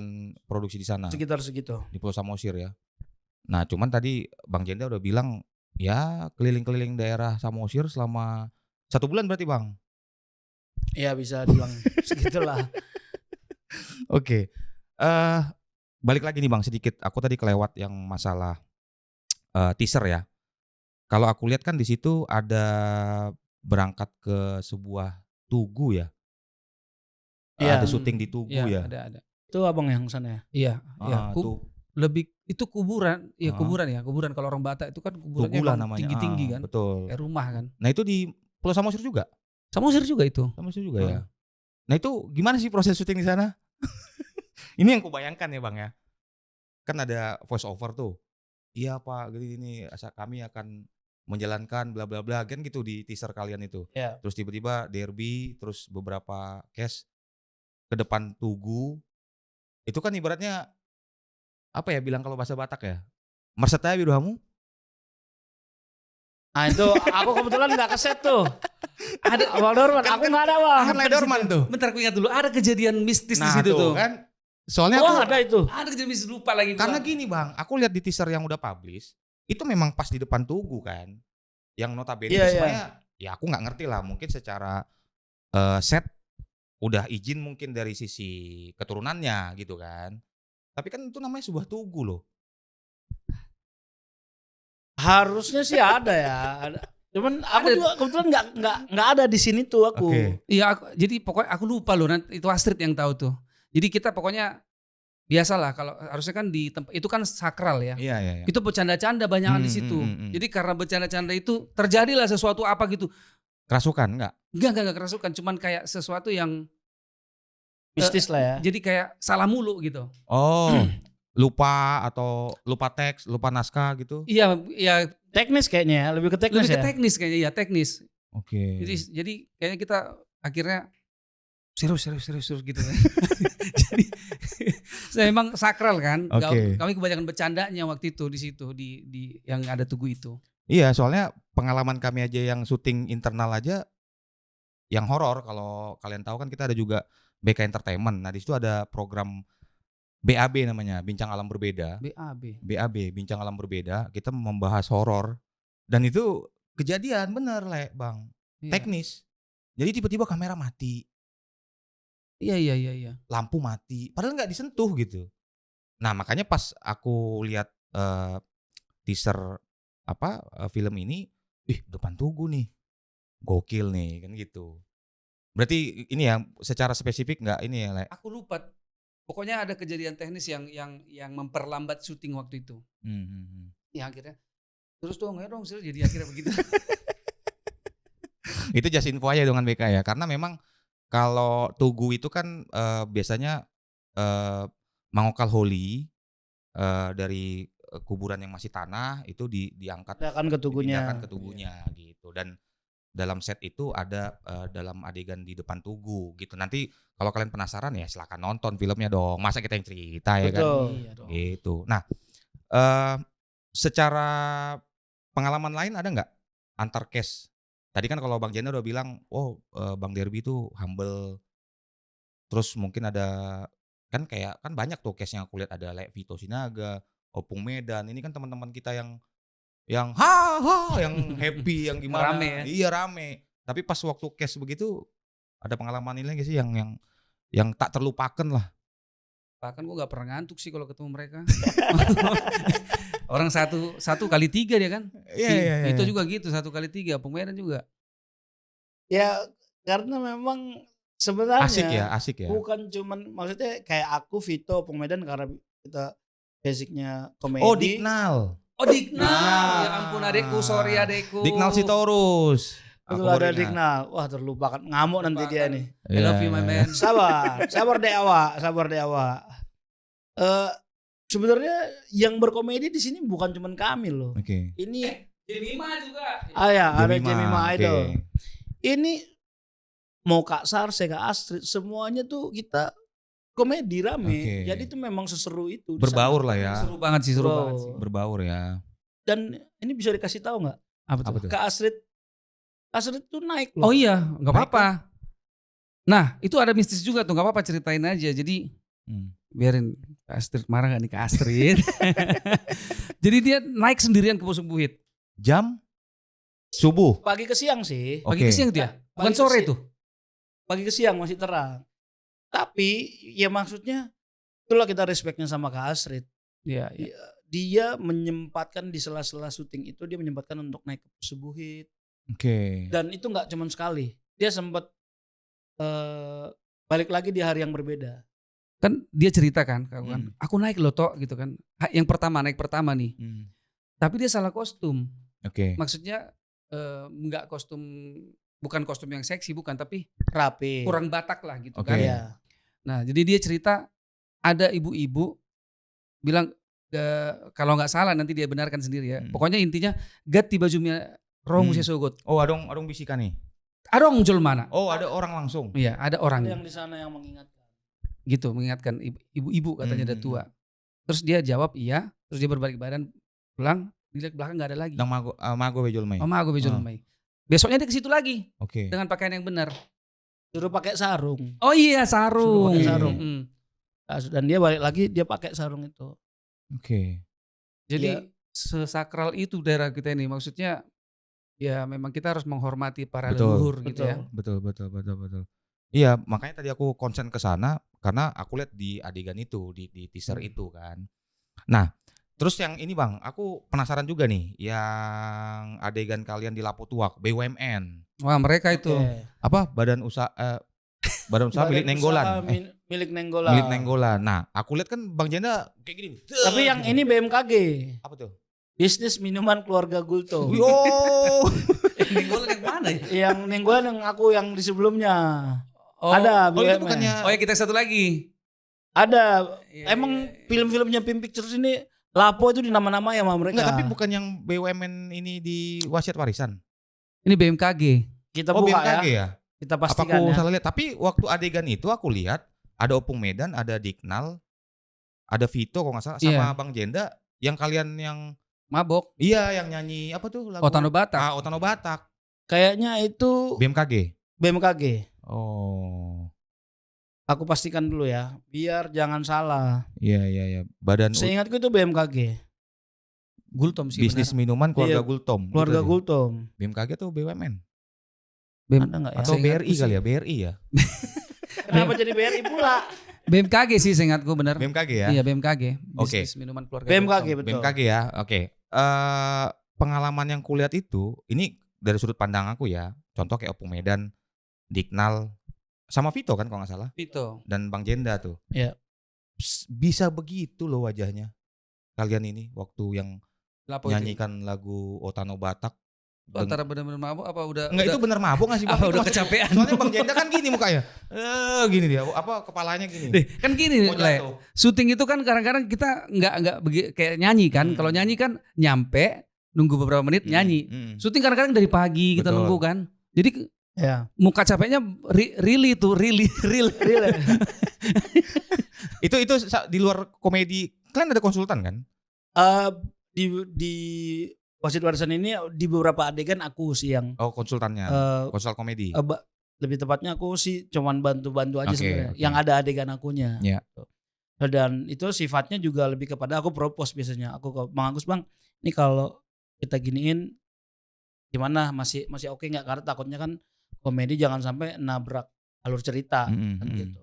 produksi di sana. Sekitar segitu. Di Pulau Samosir ya. Nah cuman tadi Bang Jenda udah bilang ya keliling-keliling daerah Samosir selama 1 bulan berarti Bang? Iya bisa dibilang segitulah. Oke. Balik lagi nih Bang sedikit. Aku tadi kelewat yang masalah teaser ya. Kalau aku lihat kan di situ ada berangkat ke sebuah tugu ya. Iya. Ada syuting di tugu ya. Ada. Itu abang yang sana ya? Iya. Tuh. Lebih itu kuburan, kuburan kalau orang Batak itu kan kuburannya Tugu lah emang namanya. tinggi-tinggi kan. Betul. Kayak rumah kan. Nah itu di Pulau Samosir juga? Samosir juga itu. Samosir juga ya. Nah itu gimana sih proses syuting di sana? Ini yang kubayangkan ya Bang ya. Kan ada voice over tuh. Iya Pak, gini kami akan menjalankan bla bla bla kan gitu di teaser kalian itu. Iya. Terus tiba-tiba Derby, terus beberapa case ke depan tugu. Itu kan ibaratnya apa ya bilang kalau bahasa Batak ya? Marsetaya biruhamu? Nah itu aku kebetulan gak keset tuh. Ada Bang Dorman, aku gak ada Bang. Kan Dorman tuh. Bentar aku ingat dulu, ada kejadian mistis di situ tuh. Kan. Soalnya Ada itu. Ada kejadian mistis, lupa lagi. Karena gini Bang, aku lihat di teaser yang udah publish, itu memang pas di depan tugu kan. Yang notabene sebenarnya ya aku nggak ngerti lah, mungkin secara set udah izin mungkin dari sisi keturunannya gitu kan. Tapi kan itu namanya sebuah tugu loh. Harusnya sih ada ya. Cuman aku juga kebetulan nggak ada di sini tuh aku. Iya, jadi pokoknya aku lupa loh, nanti itu Astrid yang tahu tuh. Jadi kita pokoknya biasalah kalau harusnya kan di tempat itu kan sakral ya. Iya. Itu bercanda-canda banyakan di situ. Jadi karena bercanda-canda itu terjadilah sesuatu apa gitu. Kerasukan enggak? Enggak kerasukan, cuman kayak sesuatu yang Mistis lah ya. jadi kayak salah mulu gitu. Oh, lupa atau lupa teks, lupa naskah gitu. Iya, Teknis kayaknya ya, lebih ke teknis lebih ya. ke teknis kayaknya, ya teknis. Oke. Jadi kayaknya kita akhirnya serius gitu kan. Jadi saya emang sakral kan. Kami kebanyakan bercandanya waktu itu di situ di yang ada tugu itu. Iya, soalnya pengalaman kami aja yang syuting internal aja yang horor, kalau kalian tahu kan kita ada juga BK Entertainment. Nah, di situ ada program BAB namanya, Bincang Alam Berbeda. BAB. BAB, Bincang Alam Berbeda. Kita membahas horor dan itu kejadian bener Bang. Iya. Teknis. Jadi tiba-tiba kamera mati, Iya. lampu mati, padahal nggak disentuh gitu. Nah makanya pas aku lihat teaser film ini, Depan Tugu nih, gokil nih kan gitu. Berarti ini ya secara spesifik nggak ini ya Le? Aku lupa. Pokoknya ada kejadian teknis yang memperlambat syuting waktu itu. Ya akhirnya terus dong serius jadi akhirnya begitu. Itu just info aja dengan BK ya, karena memang kalau Tugu itu kan biasanya mangokal Holy dari kuburan yang masih tanah itu diangkat, Pindahkan ke tugunya. dipindahkan ke tugunya gitu. Dan dalam set itu ada dalam adegan di depan tugu gitu. Nanti kalau kalian penasaran ya silakan nonton filmnya dong. Masa kita yang cerita ya kan? Betul. Iya dong. Gitu. Nah, secara pengalaman lain ada nggak antar case? Tadi kan kalau Bang Jena udah bilang, Bang Derby itu humble. Terus mungkin ada kan banyak tuh case yang aku lihat, ada Vito Sinaga, Opung Medan. Ini kan teman-teman kita yang yang happy, yang gimana? Rame ya? Iya rame. Tapi pas waktu case begitu ada pengalaman ini lagi sih yang tak terlupakan lah. Bahkan gue gak pernah ngantuk sih kalau ketemu mereka. Orang satu kali 3 dia kan. Iya. Itu juga gitu 1 kali 3. Pemain juga. Ya karena memang sebenarnya Asik ya. bukan cuman maksudnya kayak aku Vito Pemedan karena kita basicnya komedi. Oh Dignal. Ya ampun adekku, sorry adekku. Dignal Sitorus. Betul ada Dignal. Wah terlupakan, ngamuk nanti dia nih. I love you my man. Sabar deh awak. Sebenarnya yang berkomedi di sini bukan cuman kami loh. Oke. Ini Jemima juga. ada Jemima oke. Idol. Ini mau Kak Sarse, Kak Astrid, semuanya tuh kita komedi rame. Oke. Jadi itu memang seseru itu. di Berbaur sana. lah ya. Seru banget sih. Berbaur ya. Dan ini bisa dikasih tahu nggak? Apa Apa tuh? tuh? Kak Astrid tuh naik loh. Oh iya, nggak apa-apa. Nah itu ada mistis juga tuh, nggak apa-apa ceritain aja. Jadi biarin Kak Astrid marah gak nih Kak Astrid. Jadi dia naik sendirian ke Pucuk Buhit. Jam subuh. Pagi ke siang sih. Pagi ke siang dia? Bukan Pagi ke sore siang. tuh? Pagi ke siang masih terang. Tapi ya maksudnya itulah kita respectnya sama Kak Astrid. Iya. Dia menyempatkan di sela-sela syuting itu dia menyempatkan untuk naik ke Pucuk Buhit. Oke. Dan itu nggak cuma sekali. Dia sempat balik lagi di hari yang berbeda. Kan dia cerita kan, aku naik loh Tok gitu kan. Yang naik pertama nih. Tapi dia salah kostum. Oke. Maksudnya enggak bukan kostum yang seksi bukan, tapi Rapi. kurang Batak lah gitu Oke. kan. Iya. Nah, jadi dia cerita ada ibu-ibu bilang kalau nggak salah nanti dia benarkan sendiri ya. Pokoknya intinya gati bajunya roh musia sogot. Oh adong bisikan nih. Adong jol mana? Oh ada orang langsung. Iya, ada orang. Yang di sana yang mengingatkan. Gitu, mengingatkan ibu-ibu katanya udah tua. Terus dia jawab iya, terus dia berbalik badan pulang, dilihat belakang nggak ada lagi. Nang mago bejol mai. Oh mago bejol mai. Besoknya dia ke situ lagi Oke. dengan pakaian yang benar. Suruh pakai sarung. Oh iya sarung. Suruh pakai sarung. Mm. Dan dia balik lagi dia pakai sarung itu. Oke. Jadi Iya. sesakral itu daerah kita ini. Maksudnya ya memang kita harus menghormati para Betul. leluhur gitu ya. Betul. Iya, makanya tadi aku konsen ke sana karena aku lihat di adegan itu di teaser itu kan. Nah, terus yang ini Bang, aku penasaran juga nih yang adegan kalian di Lapo Tuak, BUMN. Wah mereka itu. Oke. Apa? Badan usaha milik Nenggolan. Milik Nenggolan. Milik Nenggolan. Nah, aku lihat kan Bang Jenda kayak gini. Tapi yang ini BMKG. Apa tuh? Bisnis minuman keluarga Gulto. Yo. Nenggolan yang mana ya? Yang Nenggolan yang aku yang di sebelumnya. Oh, Ada Oh, itu BUMN. bukannya oh ya kita satu lagi. Ada. Iya, Emang iya. film-filmnya Pim Pictures ini Lapo itu di nama-nama ya sama mereka. enggak, tapi bukan yang BUMN ini di wasiat warisan. Ini BMKG. Kita Oh, buka BMKG ya? Kita Apa pastikan aku ya. salah lihat? Tapi waktu adegan itu aku lihat ada Opung Medan, ada Dignal, ada Vito kalau nggak salah, sama Iya. Bang Jenda yang kalian yang Mabok. yang nyanyi apa tuh lagu? Otano Batak. Otano Batak. Kayaknya itu BMKG. BMKG. Oh. aku pastikan dulu ya, biar jangan salah. Iya. Badan Seingatku itu BMKG, Gultom sih bisnis benar. minuman keluarga Iya, Gultom. keluarga gitu. Gultom. BMKG tuh BUMN Ada nggak ya? atau Seingatku BRI sih. kali ya? BRI ya? Kenapa jadi BRI pula? BMKG sih seingatku benar. BMKG ya? Iya BMKG. Oke. Bisnis minuman keluarga. BMKG Gultom. betul. BMKG ya, oke. Pengalaman yang kulihat itu, ini dari sudut pandang aku ya. Contoh kayak Opung Medan, Dignal, sama Vito kan kalau nggak salah, Itu. dan Bang Jenda tuh. Iya. Bisa begitu loh wajahnya. Kalian ini waktu yang Lapo itu. nyanyikan lagu Otano Batak. Antara benar-benar mabuk apa udah Enggak, itu bener mabuk nggak sih Bang? apa Itu udah maksudnya- kecapean? Soalnya Bang Jenda kan gini mukanya. Gini dia, apa kepalanya gini. Kan gini, Mau Le. jatuh. Syuting itu kan kadang-kadang kita nggak kayak nyanyi kan. Kalau nyanyi kan nyampe nunggu beberapa menit nyanyi. Syuting kadang-kadang dari pagi kita Betul. nunggu kan. Jadi Ya. muka capeknya really real. Itu di luar komedi, kalian ada konsultan kan? Di Wasit Warisan ini di beberapa adegan aku sih yang Oh, konsultannya. eh, Konsul komedi. lebih tepatnya aku sih cuman bantu-bantu aja Oke, sebenarnya. oke. Yang ada adegan akunya. Iya. Dan itu sifatnya juga lebih kepada aku propose biasanya. Aku ke Bang Agus, Bang, ini kalau kita giniin gimana, masih oke nggak? Karena takutnya kan komedi jangan sampai nabrak alur cerita kan gitu.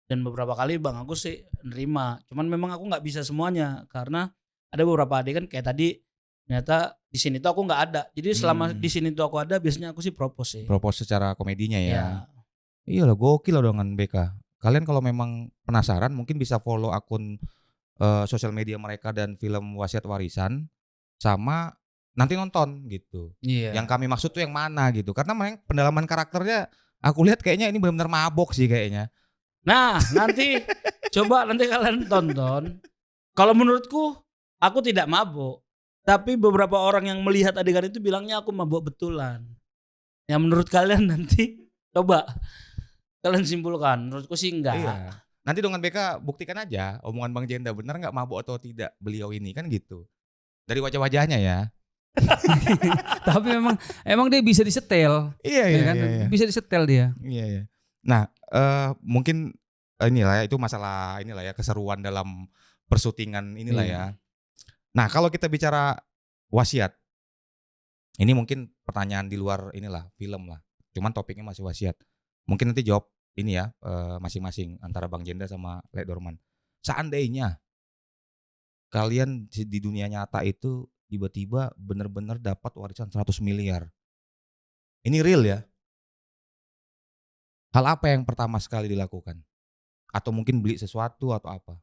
Dan beberapa kali Bang Agus sih nerima. Cuman memang aku nggak bisa semuanya karena ada beberapa adegan kayak tadi ternyata di sini tuh aku nggak ada. Jadi selama di sini tuh aku ada, biasanya aku sih propose sih. Propose secara komedinya ya. Ya. Iyalah, gokil loh dengan BK. Kalian kalau memang penasaran mungkin bisa follow akun sosial media mereka dan film Wasiat Warisan, sama nanti nonton gitu. Iya. Yang kami maksud tuh yang mana gitu. Karena memang pendalaman karakternya aku lihat kayaknya ini benar-benar mabok sih kayaknya. Nah, nanti coba nanti kalian tonton. Kalau menurutku aku tidak mabuk. Tapi beberapa orang yang melihat adegan itu bilangnya aku mabuk betulan. Yang menurut kalian nanti coba kalian simpulkan. Menurutku sih enggak. Iya. Nanti dengan BK buktikan aja omongan Bang Jenda benar nggak mabuk atau tidak beliau ini kan gitu. Dari wajah-wajahnya ya. Tapi emang dia bisa disetel. Iya Ya kan? Bisa disetel dia. Iya. Nah, mungkin inilah ya, itu masalah inilah ya, keseruan dalam persyutingan inilah ya. Nah, kalau kita bicara wasiat, ini mungkin pertanyaan di luar inilah film lah. Cuman topiknya masih wasiat. Mungkin nanti jawab ini ya masing-masing antara Bang Jenda sama Lek Dorman. Seandainya kalian di dunia nyata itu tiba-tiba benar-benar dapat warisan 100 miliar. Ini real ya. Hal apa yang pertama sekali dilakukan? Atau mungkin beli sesuatu atau apa?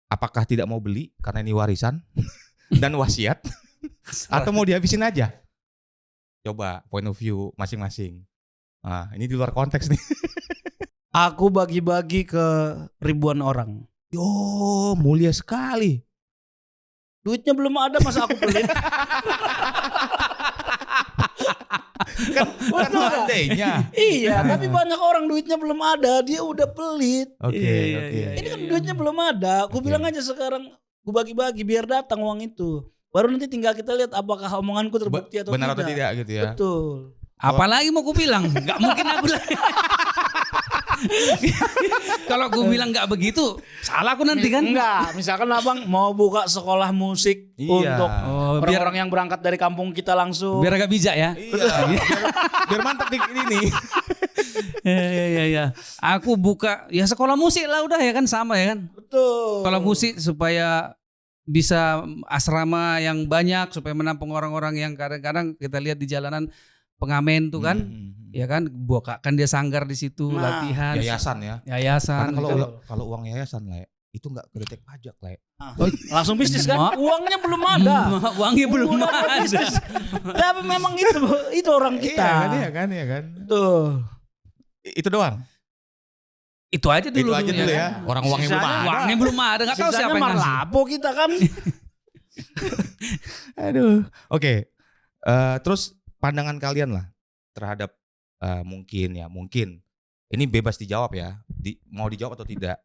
Apakah tidak mau beli karena ini warisan dan wasiat? Atau mau dihabisin aja? Coba point of view masing-masing. Nah, ini di luar konteks nih. Aku bagi-bagi ke ribuan orang. Yo, mulia sekali. Duitnya belum ada masa aku pelit. Kan seandainya. Iya, tapi banyak orang duitnya belum ada, dia udah pelit. Oke. Ini kan duitnya belum ada. Aku bilang aja sekarang gue bagi-bagi biar datang uang itu. Baru nanti tinggal kita lihat apakah omonganku terbukti atau Benar tidak. atau tidak gitu ya. Betul. Apalagi mau ku bilang, nggak mungkin aku. Kalau aku bilang nggak begitu, salah aku nanti kan. Enggak, misalkan abang mau buka sekolah musik Iya. untuk Oh, orang-orang yang berangkat dari kampung kita langsung. biar agak bijak ya. Iya. biar mantap di ini. Ya. Aku buka ya sekolah musik lah udah ya kan sama ya kan. Betul. Sekolah musik supaya bisa asrama yang banyak supaya menampung orang-orang yang kadang-kadang kita lihat di jalanan pengamen tuh kan. Ya kan bukakan dia sanggar di situ Nah, latihan. Yayasan ya. Yayasan. Karena gitu. kalau uang yayasan lah itu nggak kedetek pajak lah. Langsung bisnis kan? Uangnya belum ada. Uangnya belum Uangnya ada. bisnis. Tapi memang itu orang kita. Iya kan. Tuh. Itu doang. Itu aja dulu. Itu aja dulu ya. Orang uangnya belum Sisanya ada. Uangnya belum ada, nggak tahu Sisanya siapa yang ngasih. marlapo kita kan. Aduh. Oke. Terus pandangan kalian lah terhadap mungkin ini bebas dijawab ya. Mau dijawab atau tidak.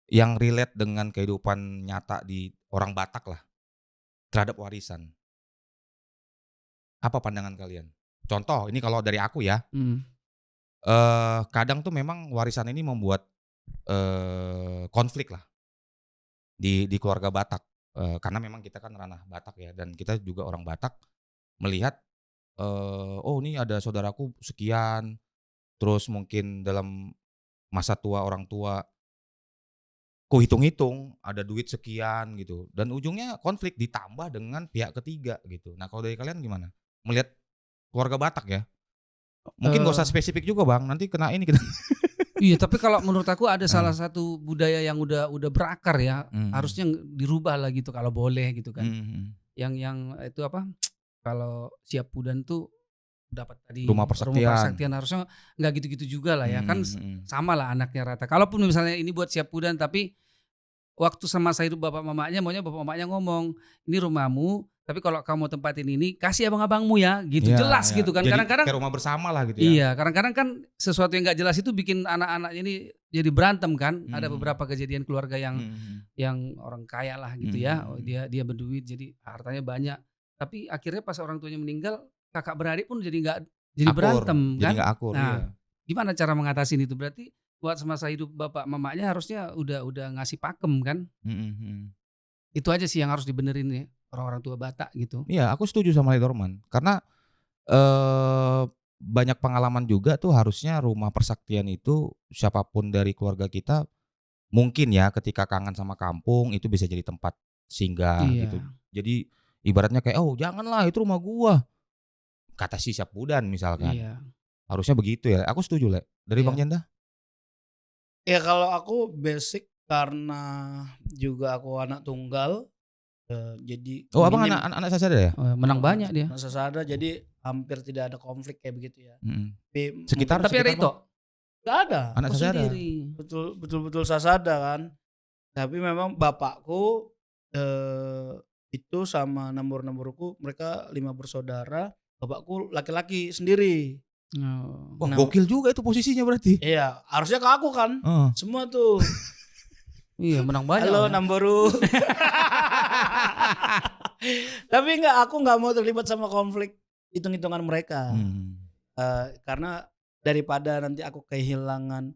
Yang relate dengan kehidupan nyata di orang Batak lah terhadap warisan. Apa pandangan kalian? Contoh, ini kalau dari aku ya. kadang tuh memang warisan ini membuat, konflik lah di keluarga Batak, karena memang kita kan ranah Batak ya dan kita juga orang Batak melihat, oh ini ada saudaraku sekian, terus mungkin dalam masa tua orang tua kuhitung-hitung ada duit sekian gitu dan ujungnya konflik ditambah dengan pihak ketiga gitu. Nah kalau dari kalian gimana? Melihat keluarga Batak ya? Mungkin gak usah Eh, spesifik juga Bang, nanti kena ini kita. Iya, tapi kalau menurut aku ada salah Heeh. satu budaya yang udah berakar ya, Mhm. harusnya dirubah lah gitu kalau boleh gitu kan. Mhm mhm. Yang itu apa, kalau siap Pudan tuh dapat Rumah tadi rumah persaktian. persaktian harusnya nggak gitu-gitu juga lah ya, kan Mhm mhm. sama lah anaknya rata. Kalaupun misalnya ini buat siap Pudan tapi waktu semasa hidup bapak mamanya maunya bapak mamanya ngomong, "Ini rumahmu, tapi kalau kamu mau tempatin ini kasih abang-abangmu ya," gitu. Iya Jelas iya. gitu kan. Jadi Kadang-kadang kayak rumah bersama lah gitu ya. iya, kadang-kadang kan sesuatu yang nggak jelas itu bikin anak-anak ini jadi berantem kan. Ada Mhm. beberapa kejadian keluarga Mhm mhm. yang orang kaya lah Mhm gitu ya. Oh, mhm. dia berduit jadi hartanya banyak. Tapi akhirnya pas orang tuanya meninggal, kakak beradik pun jadi Akur, berantem jadi kan. nggak akur, iya. Nah, gimana cara mengatasi itu? Berarti buat semasa hidup bapak mamanya harusnya udah ngasih pakem kan. Mhm mhm. Itu aja sih yang harus dibenerin ya orang-orang tua Batak gitu. Iya, aku setuju sama Lenormand karena, eee, banyak pengalaman juga tuh harusnya rumah persaktian itu siapapun dari keluarga kita mungkin ya ketika kangen sama kampung itu bisa jadi tempat singgah gitu. Iya, Jadi ibaratnya kayak, "Oh janganlah itu rumah gua," kata si Syahpudan misalkan. iya, Harusnya begitu ya, aku setuju Le. Dari Bang iya. Janda? Ya kalau aku basic karena juga aku anak tunggal, jadi Oh Abang minim anak sasada ya? Menang banyak dia. masa sada jadi hampir tidak ada konflik kayak begitu ya. Mhm. Tapi Sekitar mungkin Tapi ada sekitar itu, Bang? nggak ada, Anak oh sasada? sendiri. betul-betul sasada kan. Tapi memang bapakku, itu sama nembur-nemburku mereka 5 bersaudara, bapakku laki-laki sendiri. Oh. Wah Nah gokil juga itu posisinya berarti. iya, harusnya ke aku kan, Heeh. semua tuh, Iya, menang banyak "Halo ya. Namboru." Tapi aku nggak mau terlibat sama konflik hitung-hitungan mereka. Mhm. Karena daripada nanti aku kehilangan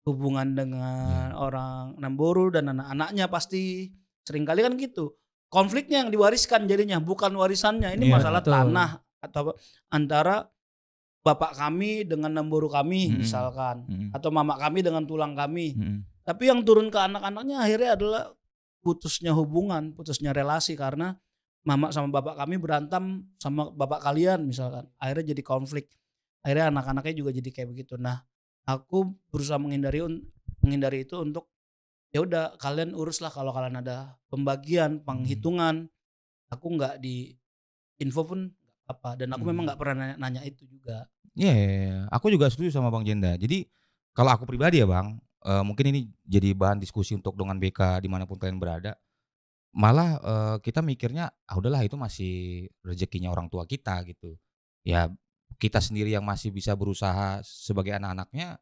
hubungan dengan Iya. orang Namboru dan anak-anaknya pasti seringkali kan gitu. Konfliknya yang diwariskan jadinya bukan warisannya. Ini Iya. masalah Betul. tanah atau antara bapak kami dengan Namboru kami Mhm. misalkan Mhm. atau mama kami dengan tulang kami. Mhm. Tapi yang turun ke anak-anaknya akhirnya adalah putusnya hubungan, putusnya relasi karena mama sama bapak kami berantem sama bapak kalian misalkan. Akhirnya jadi konflik. Akhirnya anak-anaknya juga jadi kayak begitu. Nah, aku berusaha menghindari itu untuk ya udah kalian uruslah kalau kalian ada pembagian, Mhm. penghitungan. Aku nggak di info pun nggak apa dan aku memang Mhm. nggak pernah nanya itu juga. Iya iya iya. Aku juga setuju sama Bang Jenda. Jadi kalau aku pribadi ya Bang, mungkin ini jadi bahan diskusi untuk dengan BK dimanapun kalian berada. Malah, kita mikirnya, ah udahlah itu masih rezekinya orang tua kita gitu. Ya kita sendiri yang masih bisa berusaha sebagai anak-anaknya,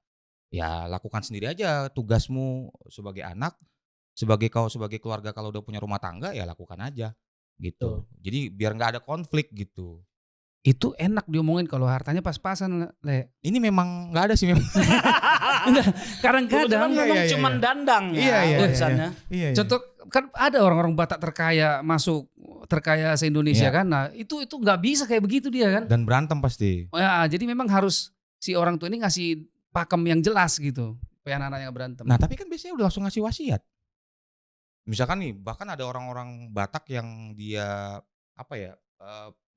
ya lakukan sendiri aja tugasmu sebagai anak, sebagai keluarga kalau udah punya rumah tangga ya lakukan aja, gitu. Tuh. Jadi biar nggak ada konflik gitu. Itu enak diomongin kalau hartanya pas-pasan, Le. Ini memang nggak ada sih memang. Enggak, Kebetulan kadang-kadang Iya, memang iya, iya, cuman iya. dandang Iya, ya iya, iya, warisannya. Iya, iya. contoh kan ada orang-orang Batak terkaya masuk terkaya se-Indonesia Iya. kan. Nah, itu nggak bisa kayak begitu dia kan. Dan berantem pasti. Ya, jadi memang harus si orang tua ini ngasih pakem yang jelas gitu supaya anak-anaknya nggak berantem. Nah, tapi kan biasanya udah langsung ngasih wasiat. Misalkan nih, bahkan ada orang-orang Batak yang dia apa ya,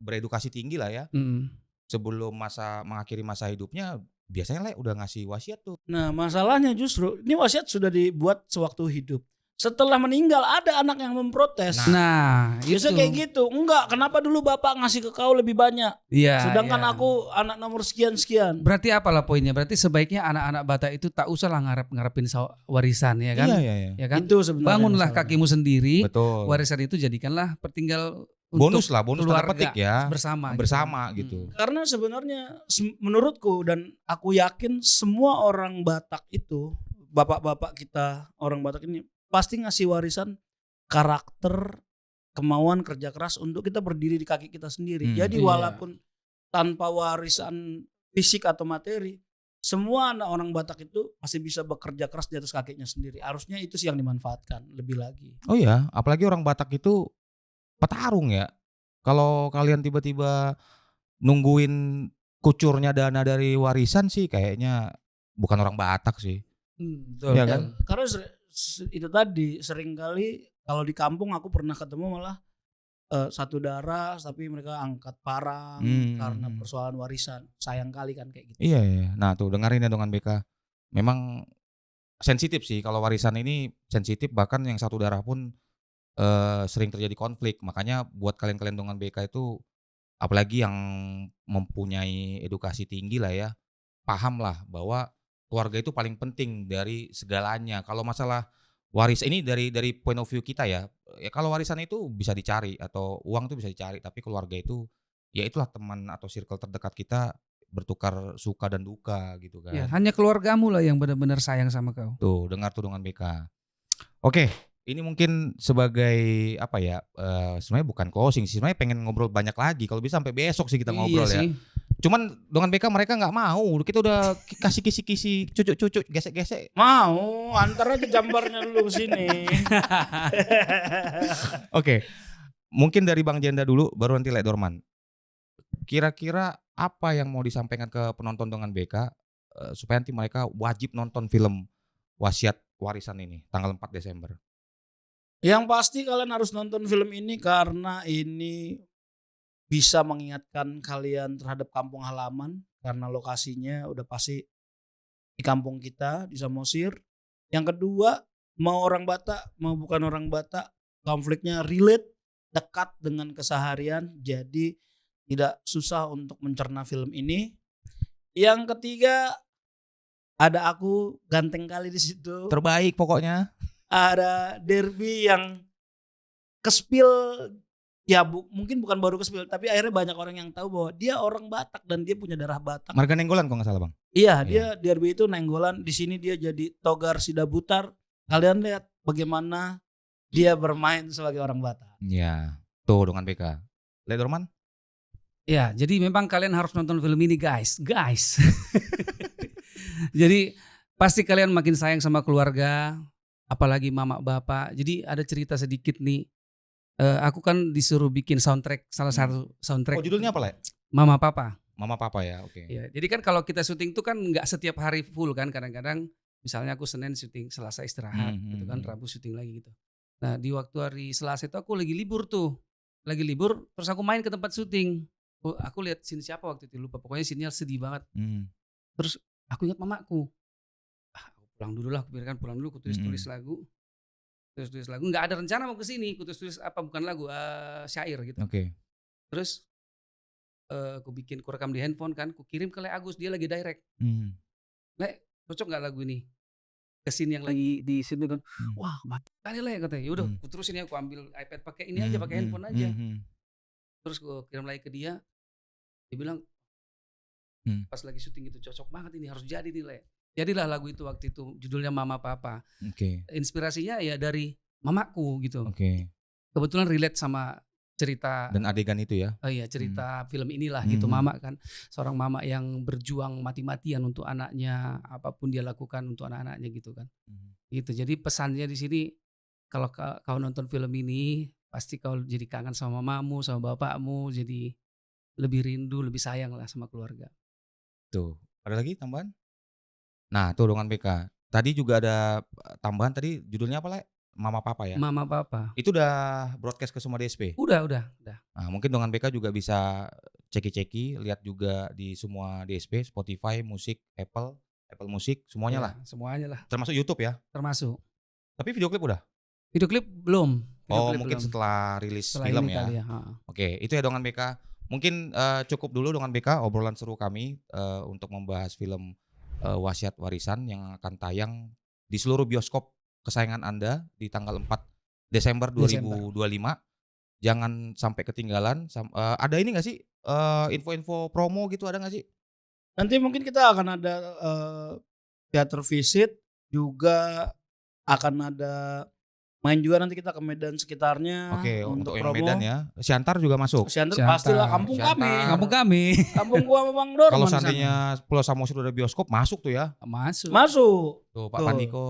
beredukasi tinggi lah ya, Mhm. sebelum mengakhiri masa hidupnya biasanya udah ngasih wasiat tuh. Nah, masalahnya justru ini wasiat sudah dibuat sewaktu hidup. Setelah meninggal ada anak yang memprotes. Nah, itu. Biasanya kayak gitu. Enggak, kenapa dulu bapak ngasih ke kau lebih banyak? Iya, Sedangkan iya. aku anak nomor sekian-sekian. Berarti apalah poinnya? Berarti sebaiknya anak-anak Batak itu tak usah lah ngarepin warisan ya kan? Iya, iya, iya. Ya kan? Itu sebenarnya Bangunlah masalahnya. kakimu sendiri. Betul. Warisan itu jadikanlah pertinggal Bonus untuk lah, bonus tanda keluarga petik ya. bersama. Bersama gitu. gitu. Karena sebenarnya menurutku dan aku yakin semua orang Batak itu, bapak-bapak kita orang Batak ini pasti ngasih warisan karakter, kemauan kerja keras untuk kita berdiri di kaki kita sendiri. Jadi Iya. walaupun tanpa warisan fisik atau materi, semua anak orang Batak itu pasti bisa bekerja keras di atas kakinya sendiri. Harusnya itu sih yang dimanfaatkan lebih lagi. Oh ya, apalagi orang Batak itu petarung ya. Kalau kalian tiba-tiba nungguin kucurnya dana dari warisan sih kayaknya bukan orang Batak sih. Betul, Iya betul. kan? Karena itu tadi seringkali kalau di kampung aku pernah ketemu malah satu darah tapi mereka angkat parang karena Hmm. persoalan warisan. Sayang kali kan kayak gitu. Iya, iya. Nah tuh dengerin ya dengan BK. Memang sensitif sih kalau warisan ini sensitif, bahkan yang satu darah pun sering terjadi konflik. Makanya buat kalian-kalian dengan BK itu apalagi yang mempunyai edukasi tinggi lah ya, pahamlah bahwa keluarga itu paling penting dari segalanya. Kalau masalah waris ini dari point of view kita ya kalau warisan itu bisa dicari atau uang itu bisa dicari, tapi keluarga itu ya itulah teman atau circle terdekat kita bertukar suka dan duka gitu Ya, kan. hanya keluargamu lah yang benar-benar sayang sama kau. Tuh, dengar tuh dengan BK. Oke, ini mungkin sebagai apa ya, sebenarnya bukan closing sih, sebenarnya pengen ngobrol banyak lagi, kalau bisa sampai besok sih kita ngobrol ya. Iya sih. Cuman dengan BK mereka nggak mau, kita udah kasih kisi-kisi, cucuk-cucuk, gesek-gesek. Mau antar aja jambarnya dulu ke sini. Oke, mungkin dari Bang Jenda dulu, baru nanti Lek Dorman. Kira-kira apa yang mau disampaikan ke penonton dengan BK supaya nanti mereka wajib nonton film Wasiat Warisan ini tanggal 4 Desember? Yang pasti kalian harus nonton film ini karena ini bisa mengingatkan kalian terhadap kampung halaman karena lokasinya udah pasti di kampung kita di Samosir. Yang kedua, mau orang Batak mau bukan orang Batak, konfliknya relate, dekat dengan keseharian, jadi tidak susah untuk mencerna film ini. Yang ketiga, ada aku ganteng kali di situ. Terbaik pokoknya. Ada Derby yang kespil ya mungkin bukan baru kespil tapi akhirnya banyak orang yang tahu bahwa dia orang Batak dan dia punya darah Batak. Marga Nenggolan kalau nggak salah Bang. Iya, dia Derby itu Nenggolan, di sini dia jadi Togar Sidabutar. Kalian lihat bagaimana dia bermain sebagai orang Batak. Iya, tuh dengan BK. Lederman? Ya, jadi memang kalian harus nonton film ini guys. Jadi pasti kalian makin sayang sama keluarga, apalagi mama bapak. Jadi ada cerita sedikit nih. Aku kan disuruh bikin soundtrack, salah satu soundtrack. Oh judulnya apa, Le? Mama Papa. Mama Papa ya, oke. Ya, jadi kan kalau kita syuting tuh kan nggak setiap hari full kan, kadang-kadang misalnya aku Senin syuting, Selasa istirahat, gitu kan, Rabu syuting lagi gitu. Nah di waktu hari Selasa itu aku lagi libur tuh, terus aku main ke tempat syuting. Aku lihat scene siapa waktu itu lupa, pokoknya scene-nya sedih banget. Terus aku ingat mamaku, aku pulang dulu lah, aku pikirkan pulang dulu, aku tulis lagu. Tulis lagu, nggak ada rencana mau ke sini, aku tulis apa bukan lagu, syair gitu. Oke. Terus aku rekam di handphone kan, aku kirim ke Le Agus, dia lagi direct. Le, cocok nggak lagu ini? Ke scene yang lagi di situ kan, wah mantap kali Le katanya. Yaudah, aku terusin ya, aku ambil iPad pakai ini aja, pakai handphone aja. Terus aku kirim lagi ke dia, dia bilang pas lagi syuting itu cocok banget ini, harus jadi nih Le. Jadilah lagu itu waktu itu, judulnya Mama Papa. Oke. Inspirasinya ya dari mamaku gitu. Oke. Kebetulan relate sama cerita Dan adegan itu ya. cerita film inilah gitu. Mama kan seorang mama yang berjuang mati-matian untuk anaknya, apapun dia lakukan untuk anak-anaknya gitu kan. Gitu. Jadi pesannya di sini kalau kau nonton film ini pasti kau jadi kangen sama mamamu, sama bapakmu, jadi lebih rindu, lebih sayang lah sama keluarga. Tuh, ada lagi tambahan? Nah, tuh dengan BK. Tadi juga ada tambahan tadi judulnya apa, Le? Mama Papa ya? Mama Papa. Itu udah broadcast ke semua DSP? Udah. Nah, mungkin dengan BK juga bisa ceki-ceki, lihat juga di semua DSP, Spotify, Musik, Apple Musik, semuanya lah. Semuanya lah. Termasuk YouTube ya? Termasuk. Tapi video klip udah? Video klip belum. Mungkin setelah rilis Setelah film ini ya? kali ya. Oke, itu ya dengan BK. Mungkin cukup dulu dengan BK obrolan seru kami untuk membahas film Wasiat Warisan yang akan tayang di seluruh bioskop kesayangan Anda di tanggal 4 Desember 2025. Jangan sampai ketinggalan. Ada ini gak sih info-info promo gitu, ada gak sih? Nanti mungkin kita akan ada theater visit, juga akan ada Main juga nanti kita ke Medan sekitarnya. Oke, untuk yang promo. Medan ya. Siantar juga masuk. Siantar Siantar. pastilah kampung Siantar. kami. Kampung kami Kampung gua sama Bang Dorman. Kalau di sana. seandainya Pulau Samosir udah bioskop masuk tuh ya. masuk. Masuk. Tuh Pak Tuh. Pandiko.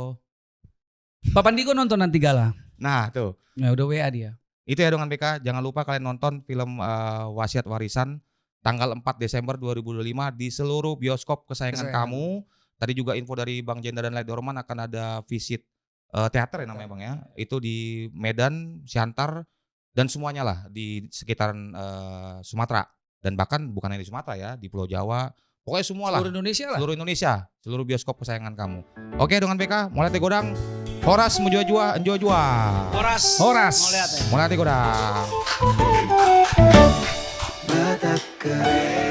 Pak Pandiko nonton nanti gala. Nah, tuh. Ya udah WA dia. Itu ya dengan BK, jangan lupa kalian nonton film Wasiat Warisan tanggal 4 Desember 2025 di seluruh bioskop kesayangan kamu. Tadi juga info dari Bang Jenda dan Light Dorman akan ada visit teater ya namanya Bang ya. Itu di Medan, Siantar dan semuanya lah di sekitaran Sumatera dan bahkan bukan hanya di Sumatera ya, di Pulau Jawa. Pokoknya semua lah. Seluruh Indonesia lah. Seluruh Indonesia, seluruh bioskop kesayangan kamu. Oke, dengan BK, mulai tegodang. Horas menjua-jua, enjua-jua. Horas. Horas. Mau lihat ya. Mulai tegodang. Batak keren.